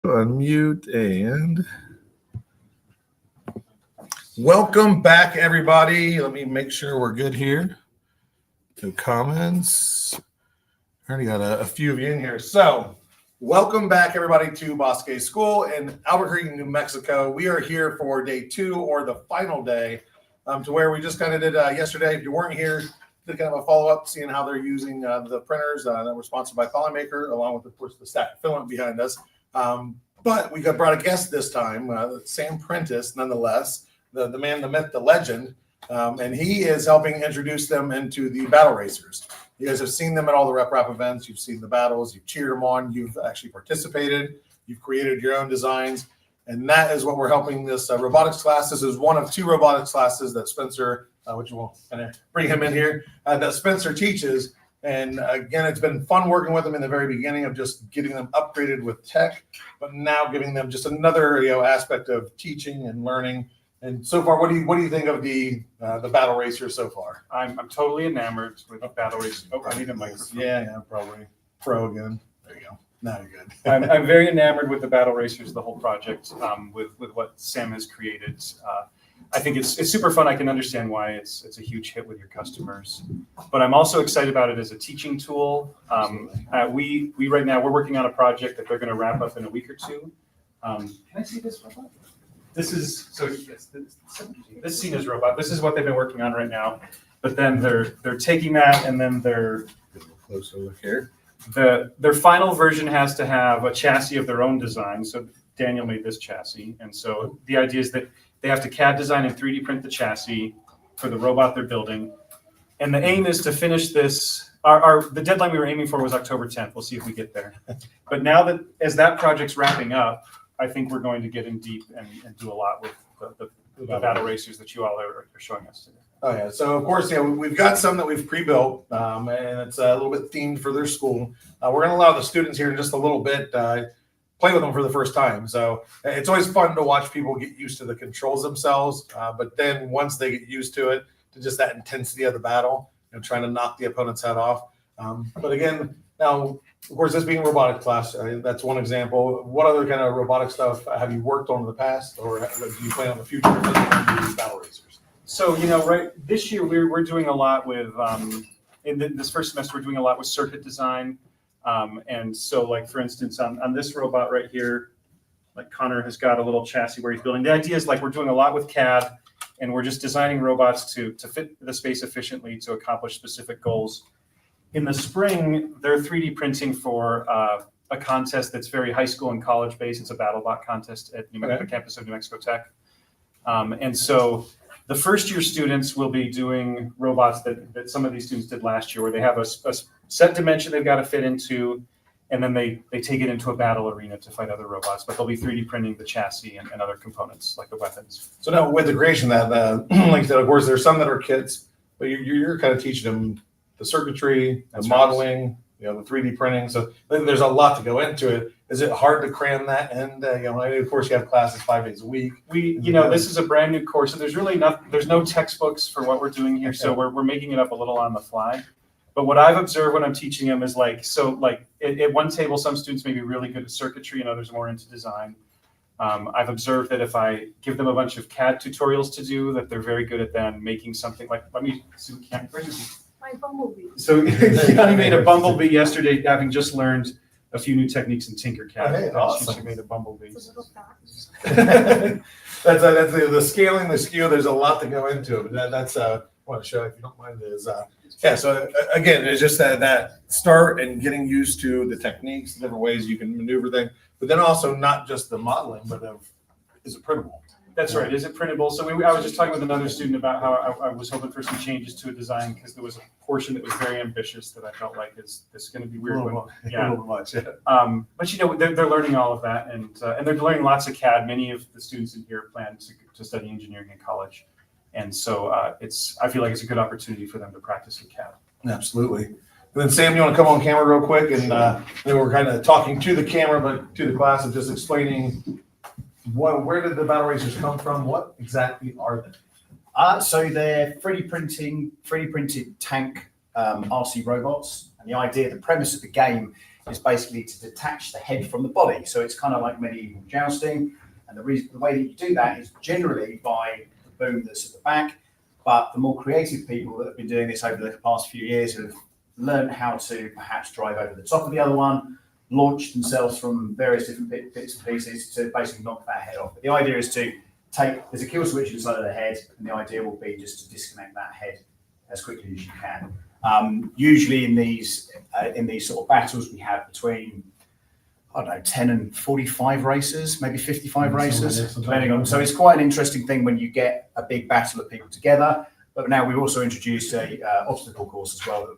unmute and welcome back, everybody. Let me make sure we're good here. No comments. I already got a few of you in here. So welcome back, everybody, to Bosque School in Albuquerque, New Mexico. We are here for day 2, or the final day, to where we just kind of did yesterday. If you weren't here, did kind of a follow-up, seeing how they're using the printers that were sponsored by Polymaker, along with, of course, the stack of filament behind us. But we brought a guest this time, Sam Prentice, nonetheless, the man, the myth, the legend, and he is helping introduce them into the battle racers. You guys have seen them at all the rep events. You've seen the battles. You've cheered them on. You've actually participated. You've created your own designs. And that is what we're helping this robotics class. This is one of 2 robotics classes that Spencer, which we'll kind of bring him in here, that Spencer teaches. And again, it's been fun working with them in the very beginning of just getting them upgraded with tech, but now giving them just another aspect of teaching and learning. And so far, what do you think of the battle racers so far? I'm totally enamored with battle racers. Oh, I need a microphone. Yeah, probably pro again. There you go. Now you're good. I'm very enamored with the battle racers, the whole project, with what Sam has created. I think it's super fun. I can understand why it's a huge hit with your customers, but I'm also excited about it as a teaching tool. We right now we're working on a project that they're going to wrap up in a week or 2. Can I see this robot? This is this scene is robot. This is what they've been working on right now, but then they're taking that and then they're closer look here. Their final version has to have a chassis of their own design. So Daniel made this chassis, and so the idea is that they have to CAD design and 3D print the chassis for the robot they're building. And the aim is to finish this. The deadline we were aiming for was October 10th. We'll see if we get there. But now that as that project's wrapping up, I think we're going to get in deep and do a lot with the battle racers that you all are showing us today. Oh yeah, so of course, we've got some that we've pre-built, and it's a little bit themed for their school. We're going to allow the students here in just a little bit play with them for the first time. So it's always fun to watch people get used to the controls themselves, but then once they get used to it, to just that intensity of the battle, trying to knock the opponent's head off. But again, now, of course, this being a robotic class, that's one example. What other kind of robotic stuff have you worked on in the past, or do you plan on the future with battle racers? So, right this year we're doing a lot with, this first semester, we're doing a lot with circuit design. And so, like, for instance, on this robot right here, like Connor has got a little chassis where he's building. The idea is, like, we're doing a lot with CAD, and we're just designing robots to fit the space efficiently to accomplish specific goals. In the spring, they're 3D printing for a contest that's very high school and college based. It's a BattleBot contest at the campus of New Mexico Tech. And so the first year students will be doing robots that some of these students did last year, where they have a set dimension they've got to fit into, and then they take it into a battle arena to fight other robots. But they'll be 3D printing the chassis and other components, like the weapons. So now with the creation that, like I said, of course, there's some that are kits, but you're kind of teaching them the circuitry, the modeling, the 3D printing. So there's a lot to go into it. Is it hard to cram that? And of course, you have classes 5 days a week. This is a brand new course, so there's no textbooks for what we're doing here. So we're making it up a little on the fly. But what I've observed when I'm teaching them is at one table, some students may be really good at circuitry and others more into design. I've observed that if I give them a bunch of CAD tutorials to do, that they're very good at then making something like, let me see, my bumblebee. So Connie made a bumblebee yesterday, having just learned a few new techniques in Tinkercad. Hey, awesome. She made a bumblebee. That's the scaling, the skew. There's a lot to go into it. But that's I want to show, if you don't mind, is So again, it's just that start and getting used to the techniques, the different ways you can maneuver things, but then also not just the modeling, but is it printable? That's right. Is it printable? So I was just talking with another student about how I was hoping for some changes to a design because there was a portion that was very ambitious that I felt like is going to be weird. A little much. But they're learning all of that, and they're learning lots of CAD. Many of the students in here plan to study engineering in college, and so I feel like it's a good opportunity for them to practice with CAD. Absolutely. And then Sam, you want to come on camera real quick, and then we're kind of talking to the camera, but to the class, and just explaining. Where did the battle racers come from? What exactly are they? So they're 3D printed tank RC robots, and And the idea, the premise of the game is basically to detach the head from the body. So it's kind of like medieval jousting. And the way that you do that is generally by the boom that's at the back. But the more creative people that have been doing this over the past few years have learned how to perhaps drive over the top of the other one, launch themselves from various different bits and pieces to basically knock that head off. But the idea is to there's a kill switch inside of the head, and the idea will be just to disconnect that head as quickly as you can. Usually in these sort of battles, we have between, I don't know, 10 and 45 racers, maybe 55 racers, depending on. So it's quite an interesting thing when you get a big battle of people together. But now we've also introduced a obstacle course as well that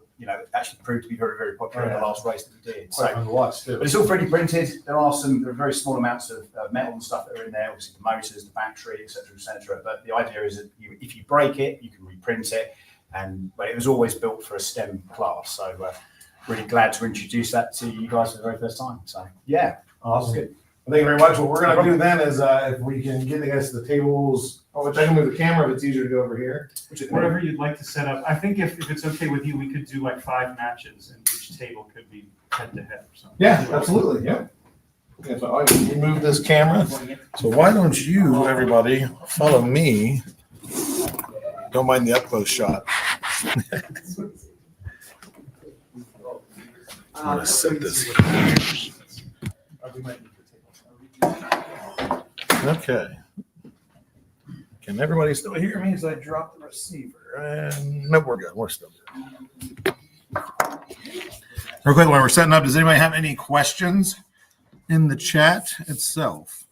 actually proved to be very, very popular in the last race that we did. So, but it's all 3D printed. There are very small amounts of metal and stuff that are in there, obviously the motors, the battery, etc., etc. But the idea is that if you break it, you can reprint it. But it was always built for a STEM class. So really glad to introduce that to you guys for the very first time. So yeah, Awesome. Good. Well, thank you very much. What we're going to do then is if we can get the guys to the tables, which I can move the camera if it's easier to go over here. Whatever you'd like to set up. I think if it's okay with you, we could do like 5 matches, and each table could be head to head or something. Yeah, absolutely. Yeah. Okay, so I can remove this camera. So why don't you, everybody, follow me? Don't mind the up close shot. I'm going to set this here. Okay. Can everybody still hear me as I drop the receiver? And nope, we're good. We're still good. Real quick, while we're setting up, does anybody have any questions in the chat itself?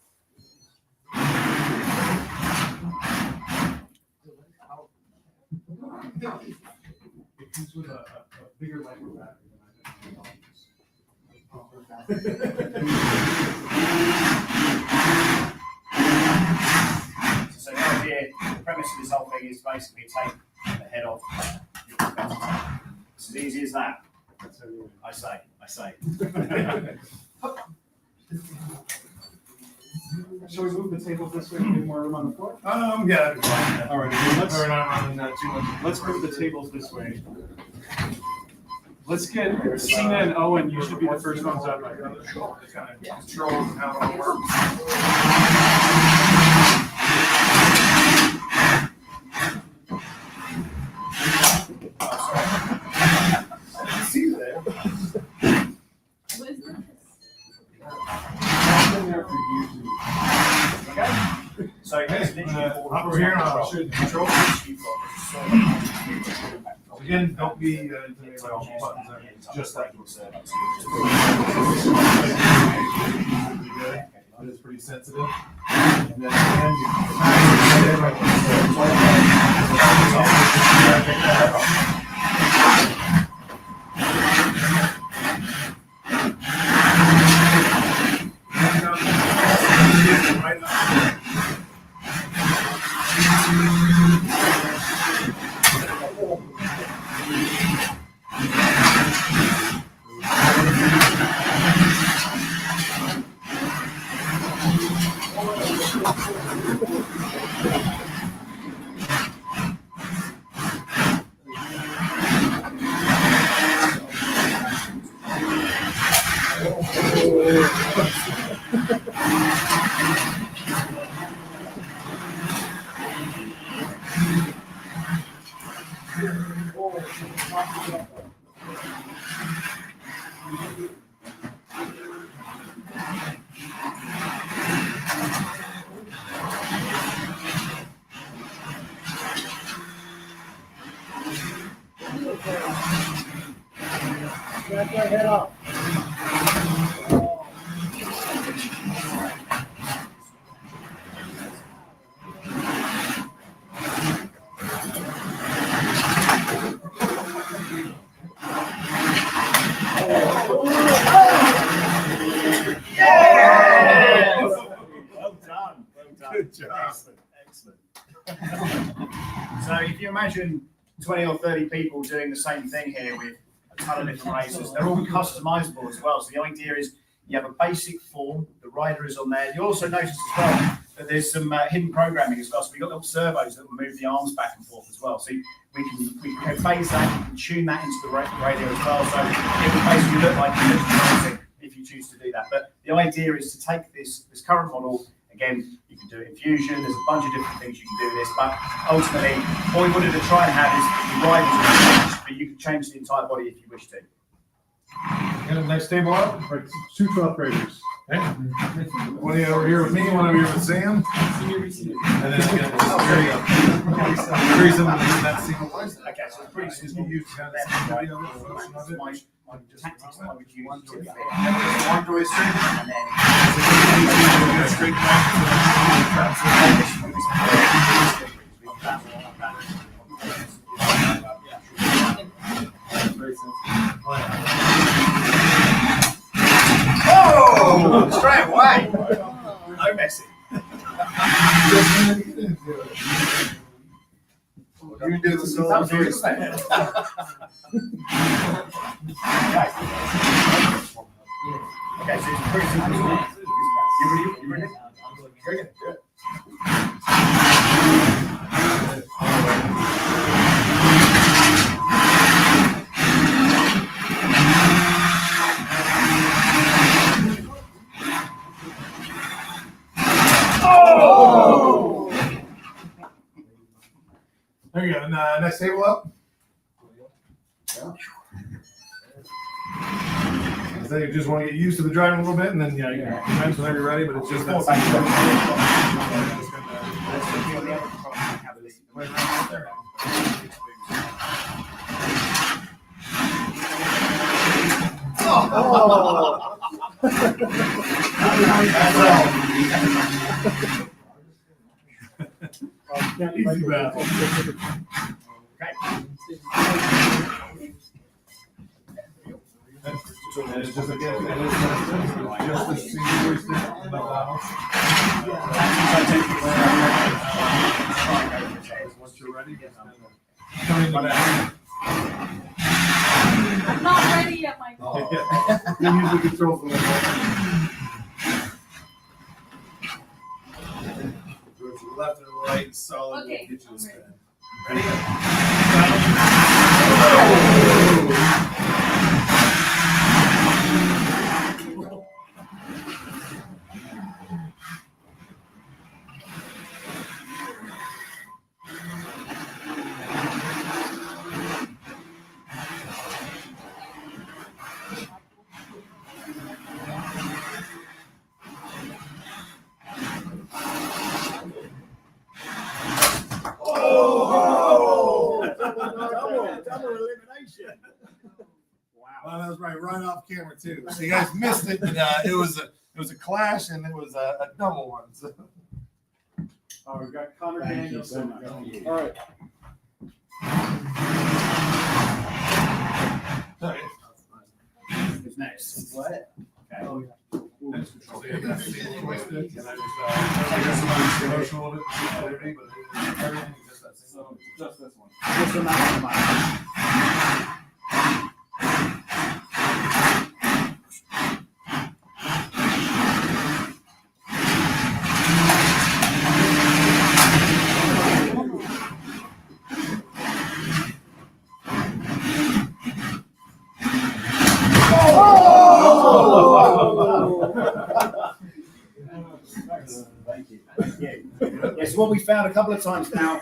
So the idea, the premise of this whole thing is basically take the head off your competitor. It's as easy as that. I say. Shall we move the tables this way to get more room on the floor? Yeah, that'd be fine. All right, let's too much. let's move the tables this way. Let's get Cena and Owen. You should be the first ones up. Control how it works. See you there. Okay? So it's literally Over here, and I'll shoot the control. Again, don't be intimidated by all the buttons. Just like but it's pretty sensitive. And then again, Good job. Excellent. So if you imagine 20 or 30 people doing the same thing here with a ton of different races, they're all customizable as well. So the idea is you have a basic form, the rider is on there. You also notice as well but there's some hidden programming as well. So we've got little servos that will move the arms back and forth as well. So we can phase that, you can tune that into the radio as well. So it will basically look like music if you choose to do that. But the idea is to take this current model. Again, you can do it in Fusion. There's a bunch of different things you can do with this, but ultimately, what we wanted to try and have is the rivals, but you can change the entire body if you wish to. Got a nice table up. Right, 2 12th graders. Okay. One of you over here with me, one over here with Sam. And then again, very similar to that single place. Okay, so it's pretty Just simple. use kind of the same body of it, function of it. My tactics that I would use One to joy fit. One joy straight. And then Straight back. Very sensitive. oh, straight away. No messing. You do the solo first. Okay, so it's pretty simple. You ready? You ready? Very good. Oh! There you go. And, next table up. I think you just want to get used to the driving a little bit, and then yeah, you can commence whenever you're ready. But it's just that. Easy battle. And it's just again, it is just a single step in the house. Once you're ready, come in the back. I'm not ready yet, Michael. He usually controls the level. Go to the left or the right, solid, Okay, will get you a I'm spin. ready. Ready? Double elimination. Wow, that was right off camera too. So you guys missed it, but it was a clash and it was a double one. So. Oh, we've got Connor Thank you Daniels. so much. All right. Sorry. Who's next? What? Okay. Oh, That's control. So you have that single twisted, and I just emotional a little bit, but everything is just that single. So just this one. What's the matter? Thank you. Yes, what we found a couple of times now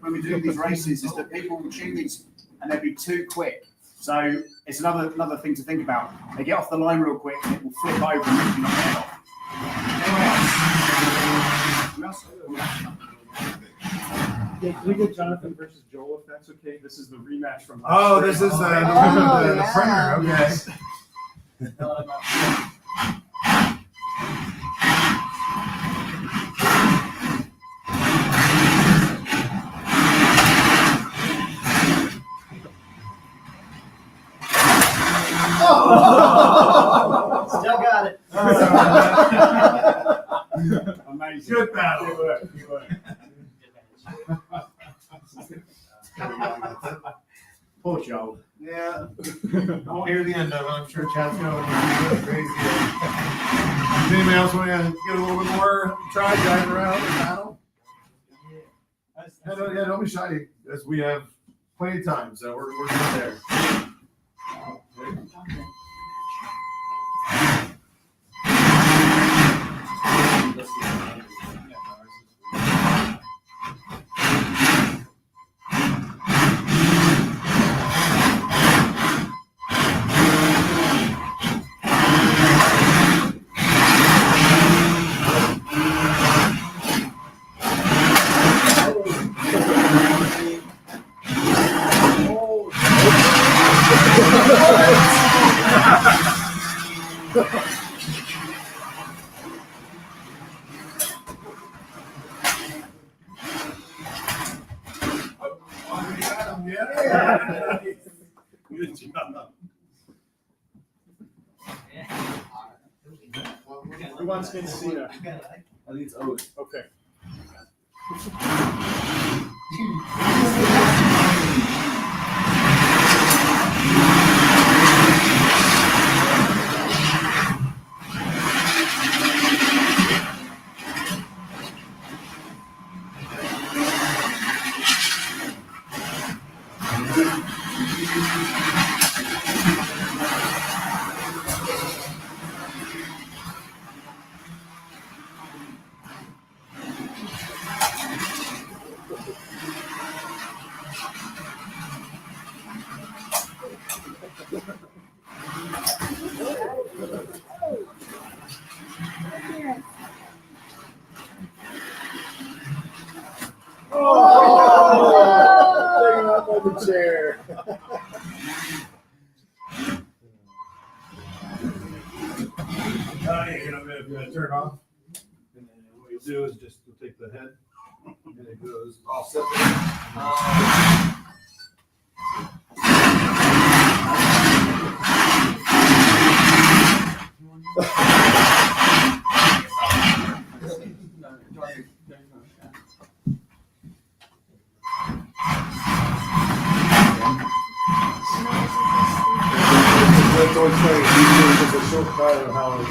when we do these races is that people will tune these and they'll be too quick. So it's another thing to think about. They get off the line real quick and it will flip over and make you not get off. Anyone else? Yeah, can we get Jonathan versus Joel if that's okay? This is the rematch from last Oh, year. this is the yeah. printer. Okay. Still got it. Amazing. Good battle. Good work, good work. Poor Joel. Yeah. I won't hear the end of it. I'm sure Chad's going to be crazy. Does anybody else want to get a little bit more try driving around the panel? Yeah, don't be shy. As we have plenty of time, so we're good there. Yeah. Good job. Who wants me to see that? I think it's Owen. Okay. Taking off on the chair. You're gonna turn it off. And then what you'll do is just you'll take the head and it goes all separate. That's always funny. Usually it's just a short cut of how it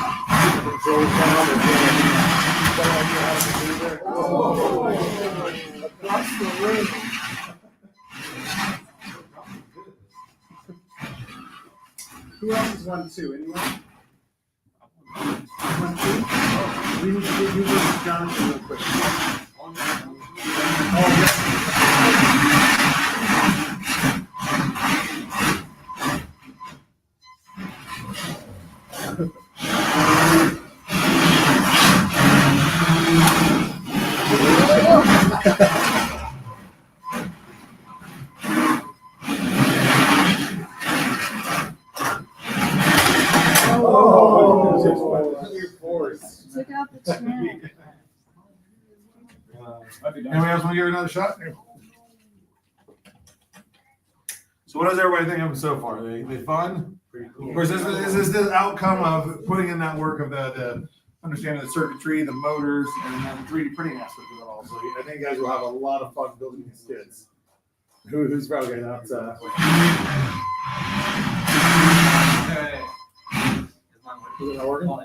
controls down and then across the room. Who else is 1-2? Anyone? 1-2? We need to get you versus Jonathan real quick. Oh, yes. Took out the trash. Anybody else want to give it another shot? So what does everybody think of them so far? They fun? Of course, this is the outcome of putting in that work of the understanding the circuitry, the motors, and then the 3D printing aspect of it all. So I think you guys will have a lot of fun building these kids. Who's probably getting out? Is mine Is it not working? Is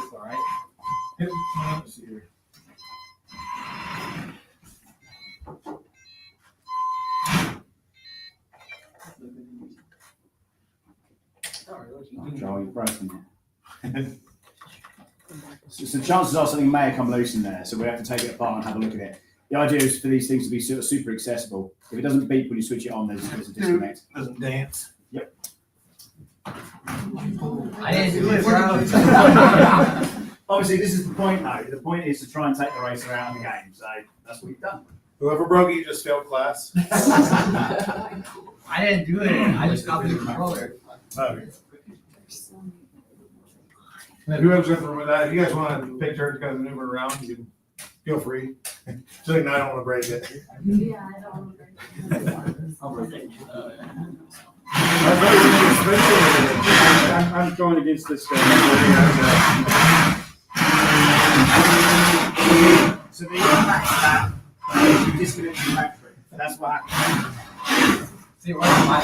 this all right? Yep. Let's see here. Charlie, broken it. So chances are something may have come loose in there, so we have to take it apart and have a look at it. The idea is for these things to be sort of super accessible. If it doesn't beep when you switch it on, there's a disconnect. Doesn't dance. Yep. I didn't do it, bro. Obviously, this is the point now. The point is to try and take the racer out of the game. So that's what we've done. Whoever broke it, you just failed class. I didn't do it. I just got the controller. And if whoever's going to remember that, if you guys want to take turns kind of maneuver around, you can feel free. So like, no, I don't want to break it. Yeah, I don't want to break it. I'll break it. I'm going against this guy. So the impact of that is you disconnect the factory. That's what happens. See, where's my?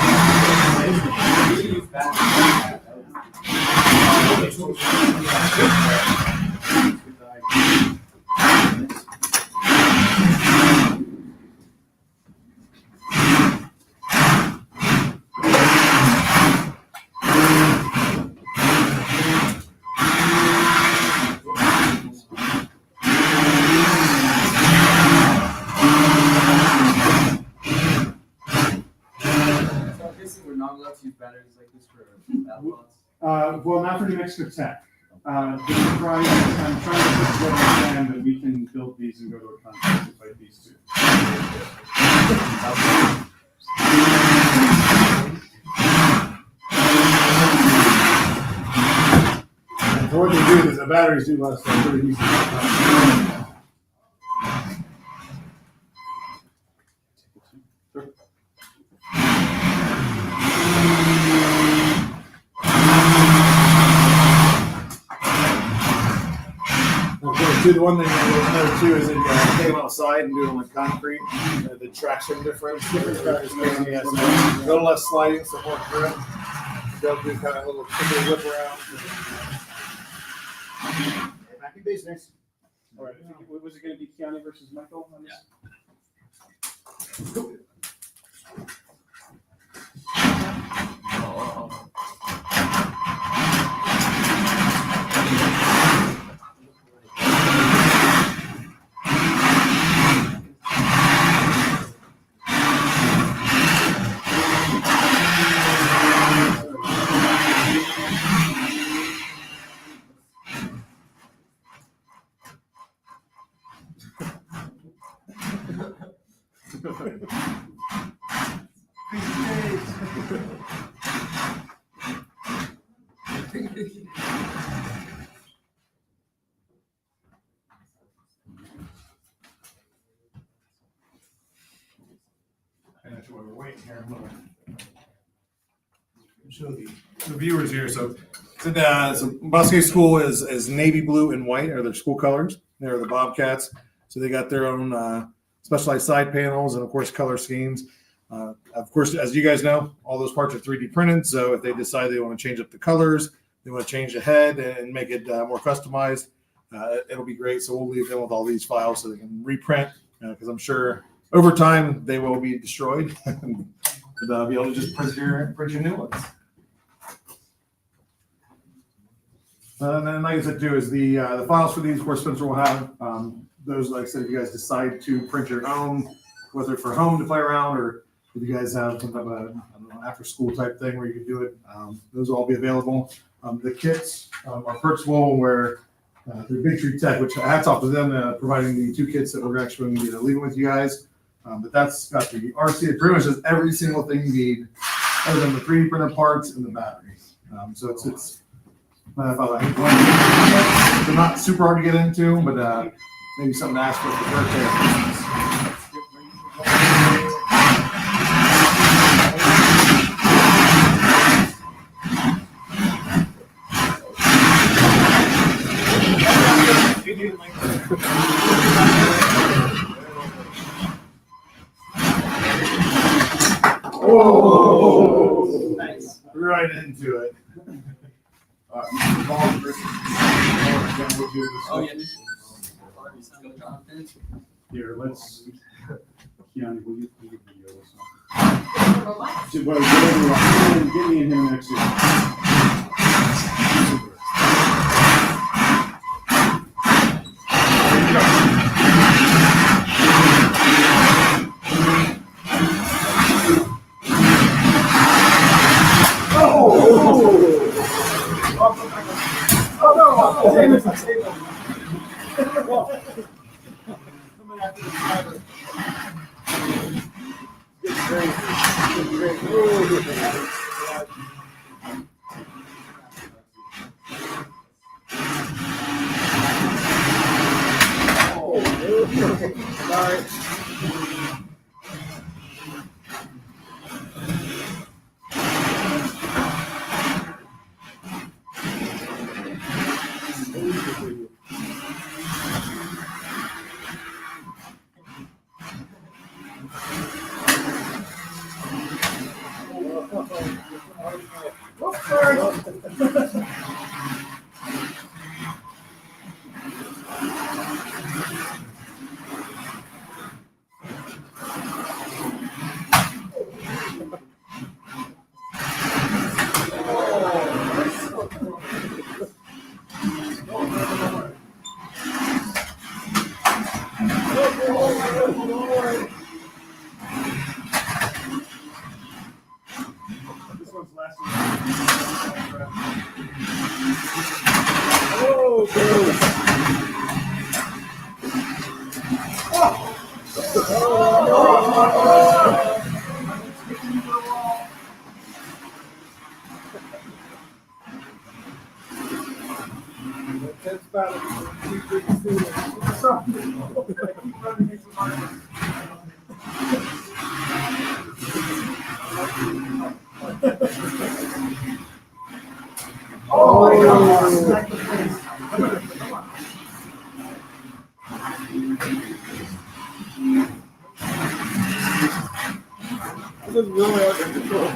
I'm guessing we're not allowed to use batteries like this for battle bots. Well, not for New Mexico Tech. I'm trying to put together a plan that we can build these and go to a contest to fight these two. And for what they do, is the batteries do last a pretty decent time. Of course, too, the one thing I know too is that you take them outside and do them with concrete. The traction difference is crazy. Yeah, so a little less sliding, some more grip. They'll do kind of a little whip around. Happy business. All right, was it going to be Keanu versus Michael on this? And that's why we're waiting here. I'm gonna show the viewers here. So Bosque School is navy blue and white are their school colors. They're the Bobcats. So they got their own specialized side panels and of course color schemes. Of course, as you guys know, all those parts are 3D printed. So if they decide they want to change up the colors, they want to change the head and make it more customized, it'll be great. So we'll leave them with all these files so they can reprint because I'm sure over time they will be destroyed and be able to just print your new ones. And then, like I said, too, is the files for these, of course, Spencer will have those. Like I said, if you guys decide to print your own, whether for home to play around or if you guys have some type of after school type thing where you can do it, those will all be available. The kits are purchasable where through Big Tree Tech, which hats off to them providing the 2 kits that we're actually going to be leaving with you guys. But that's got the RC, it pretty much has every single thing you need other than the 3D printed parts and the battery. So it's they're not super hard to get into, but maybe something to ask for birthday or Christmas. Whoa! Nice. Right into it. Oh yeah, this is Here, let's. Keanu, will you video this one? Get me and him next year. one's last. Oh my God. This is really out of control.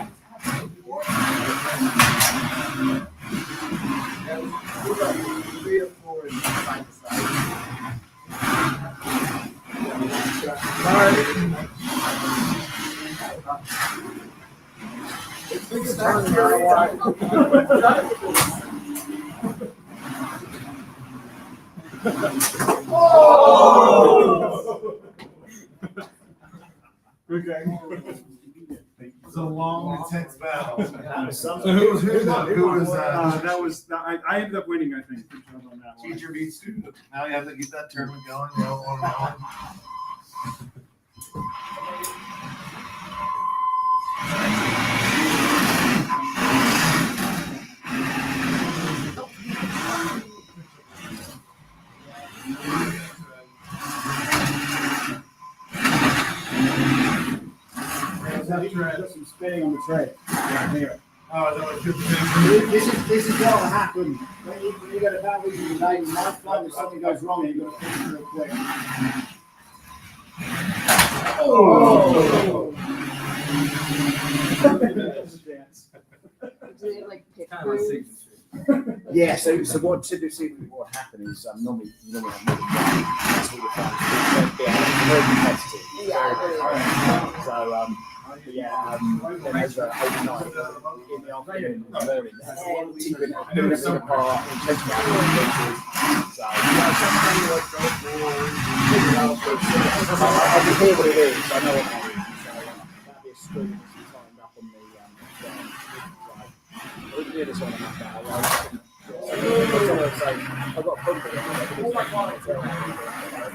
Three or four and side to side. Okay. It's a long, intense battle. So Who was I ended up winning, I think. Good job on that one. teacher beats student? Now you have to get that tournament going, you know, on. Some spinning on the tray. Here. Oh, is that what you're This is what will happen when you get a bad week in the day. You might find that something goes wrong and you've got to fix it real quick. Oh! Do they like pick Kind of my foods? signature. Yeah, so what typically what happens is normally you normally have more than one. That's what you're finding. It's very competitive. Yeah, So then there's overnight in the afternoon learning teaching everything apart and changing out the features. So I can hear what it is. I know what it is. So that'd be a screen that's timed up on the we can do this one now, right? I've got a problem with it.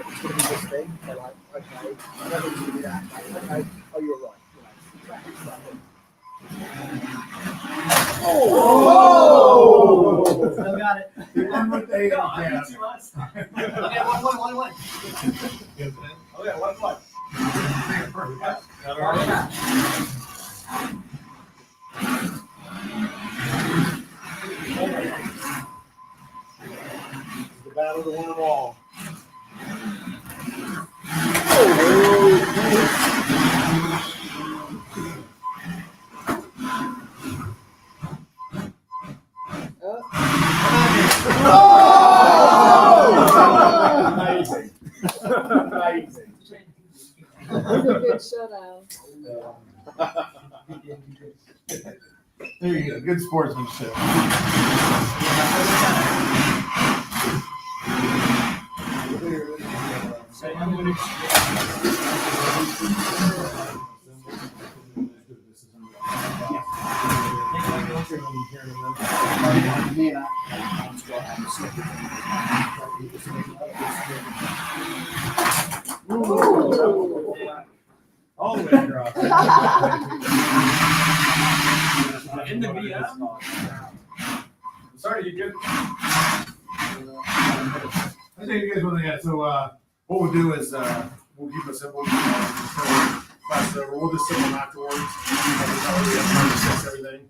It's going to be this thing. They're like, okay, I don't need to do that. Okay, oh, you're right. Oh! Still got it. One with eight. Yeah. Okay, one. Oh, yeah, one. The battle to win them all. Amazing. Amazing. It's a good showdown. There you go. Good sportsmanship. All the way across. In the VM? Sorry, you good? I think you guys want to get so what we'll do is we'll keep it simple. Class over. We'll just sit them afterwards. We have time to discuss everything.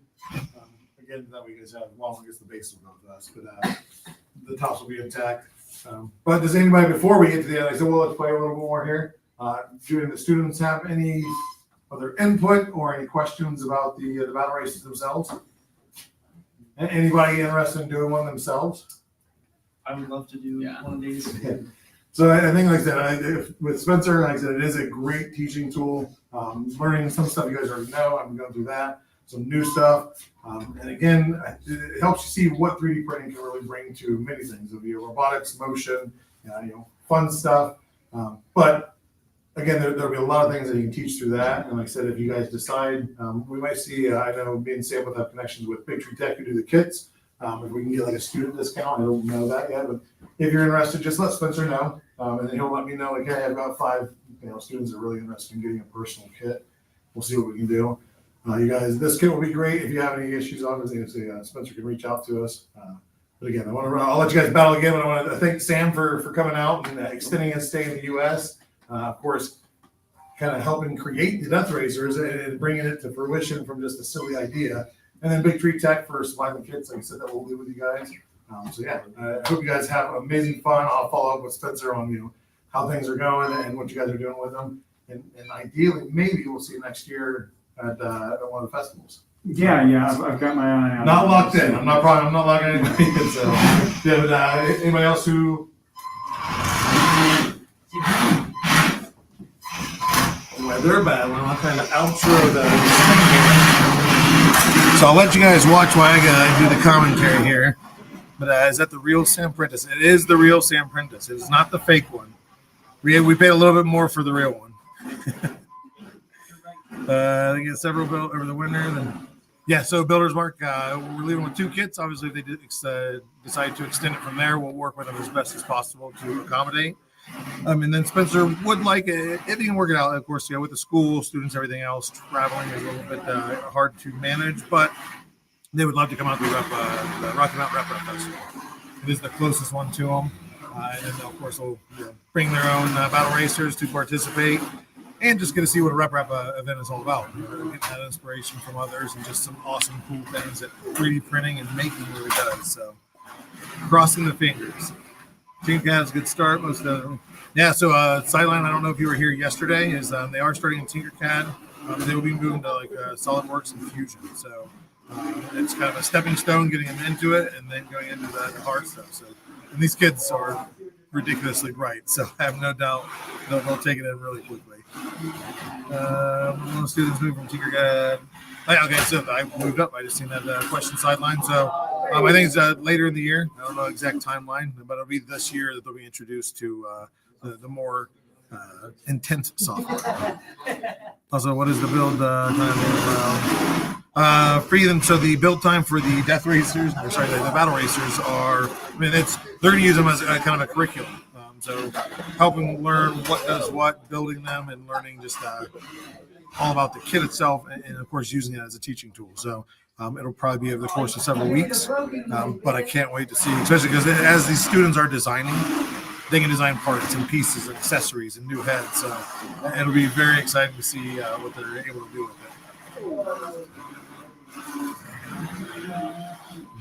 Again, that way you guys have I guess the base will go with us, but the tops will be intact. But does anybody before we get to the end? I said, well, let's play a little more here. Do the students have any other input or any questions about the battle races themselves? Anybody interested in doing one themselves? I would love to do one of these. So I think, like I said, with Spencer, like I said, it is a great teaching tool. Learning some stuff you guys already know. I'm going through that. Some new stuff. And again, it helps you see what 3D printing can really bring to many things. It'll be robotics, motion, fun stuff. But again, there'll be a lot of things that you can teach through that. And like I said, if you guys decide, we might see, I know me and Sam will have connections with Big Tree Tech who do the kits. If we can get like a student discount, I don't know that yet, but if you're interested, just let Spencer know. And then he'll let me know, like, hey, I've got 5, students that are really interested in getting a personal kit. We'll see what we can do. You guys, this kit will be great. If you have any issues, obviously, Spencer can reach out to us. But again, I'll let you guys battle again. But I want to thank Sam for coming out and extending his stay in the U.S. Of course, kind of helping create the Death Racers and bringing it to fruition from just a silly idea. And then Big Tree Tech for supplying the kits, like I said, that we'll do with you guys. So yeah, I hope you guys have amazing fun. I'll follow up with Spencer on how things are going and what you guys are doing with them. And ideally, maybe we'll see you next year at one of the festivals. Yeah, I've got my eye on it. Not locked in. I'm not locking anybody in. So yeah, but anybody else who? They're battling. I'll kind of outro those. So I'll let you guys watch while I do the commentary here. But is that the real Sam Prentice? It is the real Sam Prentice. It is not the fake one. We paid a little bit more for the real one. They get several built over the winter. Then, yeah, so Builder's Mark, we're leaving with 2 kits. Obviously, if they decide to extend it from there, we'll work with them as best as possible to accommodate. And then Spencer would like it, if he can work it out, of course, with the school, students, everything else, traveling is a little bit hard to manage, but they would love to come out to the Rocky Mountain Rep Festival. It is the closest one to them. And then, of course, they'll bring their own battle racers to participate and just get to see what a Rep event is all about. Getting that inspiration from others and just some awesome, cool things that 3D printing and making really does. So, crossing the fingers. Tinkercad has a good start. Most of them. Yeah, so Sideline, I don't know if you were here yesterday, is they are starting in Tinkercad. They will be moving to SolidWorks and Fusion. So it's kind of a stepping stone getting them into it and then going into the hard stuff. So, and these kids are ridiculously bright, so I have no doubt they'll take it in really quickly. Most students move from Tinkercad. Okay, so I moved up. I just seen that question Sideline. So I think it's later in the year. I don't know the exact timeline, but it'll be this year that they'll be introduced to the more intense software. Also, what is the build time? Free them. So the build time for the Death Racers, the Battle Racers are. They're going to use them as kind of a curriculum. So helping learn what does what, building them, and learning just all about the kit itself, and of course using it as a teaching tool. So it'll probably be over the course of several weeks, but I can't wait to see, especially because as these students are designing, they can design parts and pieces and accessories and new heads. So it'll be very exciting to see what they're able to do with it.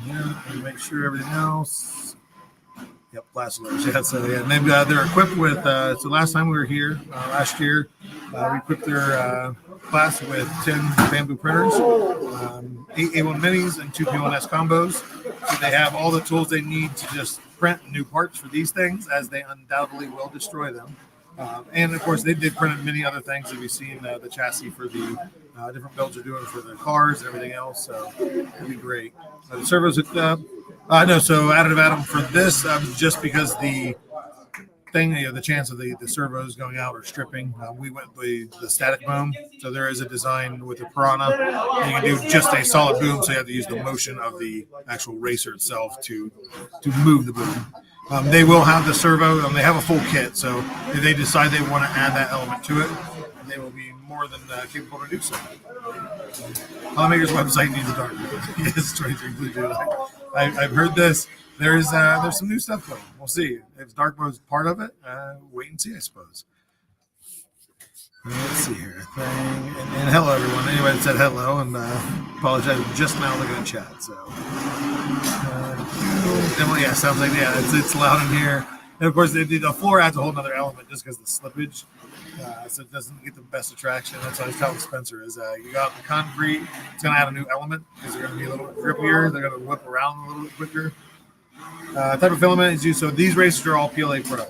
Yeah, and make sure everything else. Yep, blast alerts. Yeah, so yeah, and they're equipped with. So last time we were here last year, we equipped their class with 10 bamboo printers, 8 A1 minis, and 2 P1S combos. So they have all the tools they need to just print new parts for these things, as they undoubtedly will destroy them. And of course, they did print many other things. Have you seen the chassis for the different builds they're doing for the cars and everything else? So it'll be great. The servos with so additive atom for this, just because the thing, the chance of the servos going out or stripping, we went with the static boom. So there is a design with the Piranha. And you can do just a solid boom, so you have to use the motion of the actual racer itself to move the boom. They will have the servo, they have a full kit, so if they decide they want to add that element to it, they will be more than capable to do so. Hollymaker's website needs a dark mode. Yes, 23 I've heard this. There's some new stuff coming. We'll see. If dark mode's part of it, wait and see, I suppose. Let's see here. And hello, everyone. Anybody that said hello, and apologize. I'm just now looking at chat. So, yeah, sounds like it's loud in here. And of course, the floor adds a whole other element just because of the slippage, so it doesn't get the best attraction. That's what I was telling Spencer is you got the concrete. It's going to add a new element because they're going to be a little bit grippier. They're going to whip around a little bit quicker. Type of filament is used. So these racers are all PLA Pro.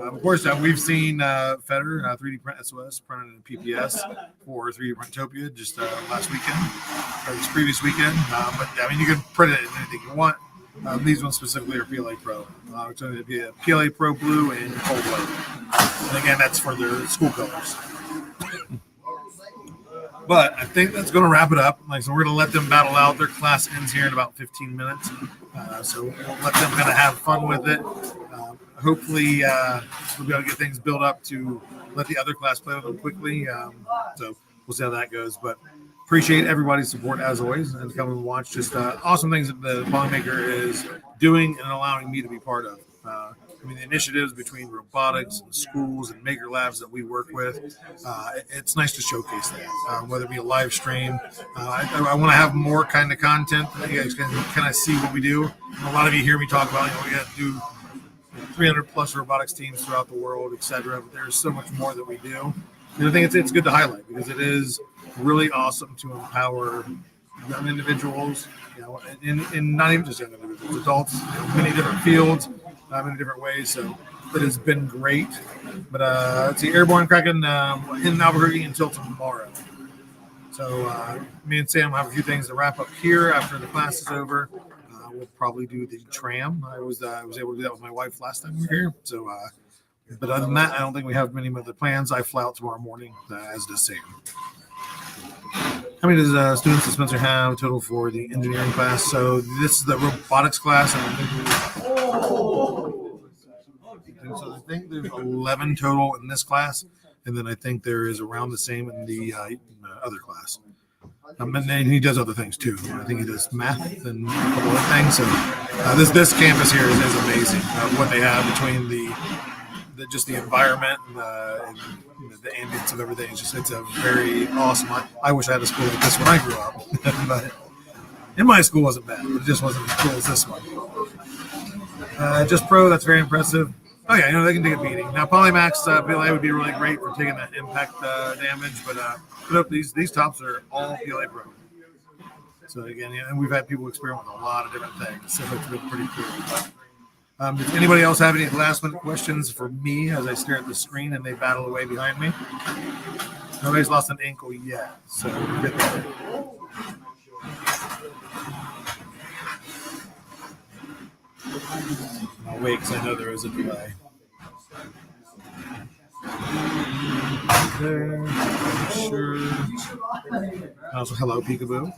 Of course, we've seen Feder 3D Print SOS printed in PPS for 3D Printopia just last weekend, or this previous weekend. But you can print it in anything you want. These ones specifically are PLA Pro. It's going to be a PLA Pro Blue and Cold White. And again, that's for their school colors. But I think that's going to wrap it up. Like, so we're going to let them battle out. Their class ends here in about 15 minutes. So we'll let them kind of have fun with it. Hopefully, we'll be able to get things built up to let the other class play with them quickly. So we'll see how that goes. But appreciate everybody's support as always, and come and watch just awesome things that the Polymaker is doing and allowing me to be part of. I mean, the initiatives between robotics and schools and maker labs that we work with, it's nice to showcase that, whether it be a live stream. I want to have more kind of content that you guys can kind of see what we do. And a lot of you hear me talk about, we got to do 300 plus robotics teams throughout the world, etc. But there's so much more that we do. And I think it's good to highlight because it is really awesome to empower young individuals, and not even just young individuals, adults, many different fields, many different ways. So it has been great. But it's the Airborne Kraken in Albuquerque until tomorrow. So me and Sam have a few things to wrap up here after the class is over. We'll probably do the tram. I was able to do that with my wife last time we were here. So, but other than that, I don't think we have many other plans. I fly out tomorrow morning, as does Sam. How many does students does Spencer have total for the engineering class? So this is the robotics class. And I think there's 11 total in this class. And then I think there is around the same in the other class. And then he does other things too. I think he does math and a couple other things. So this campus here is amazing. What they have between the just the environment and the ambience of everything. It's a very awesome. I wish I had a school like this when I grew up. But in my school wasn't bad. It just wasn't as cool as this one. Just Pro, that's very impressive. Oh yeah, they can take a beating. Now Polymax PLA would be really great for taking that impact damage, but look, these tops are all PLA Pro. So again, and we've had people experiment with a lot of different things, so it's been pretty cool. But, does anybody else have any last-minute questions for me as I stare at the screen and they battle away behind me? Nobody's lost an ankle yet, so we're good there. I'll wait because I know there is a delay. There, sure. Also, hello, Peekaboo.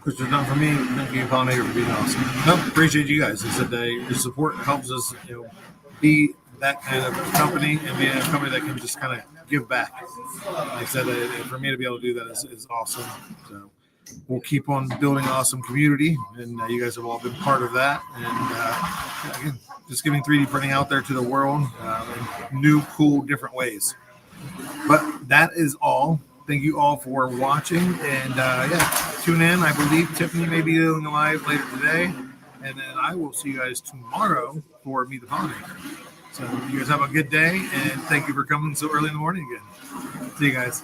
Which is not for me. Thank you, Polymaker, for being awesome. No, appreciate you guys. I said your support helps us, be that kind of company and be a company that can just kind of give back. Like I said, for me to be able to do that is awesome. So we'll keep on building an awesome community, and you guys have all been part of that. And again, just giving 3D printing out there to the world in new, cool, different ways. But that is all. Thank you all for watching, and tune in. I believe Tiffany may be doing a live later today, and then I will see you guys tomorrow for Meet the Polymaker. So you guys have a good day, and thank you for coming so early in the morning again. See you guys.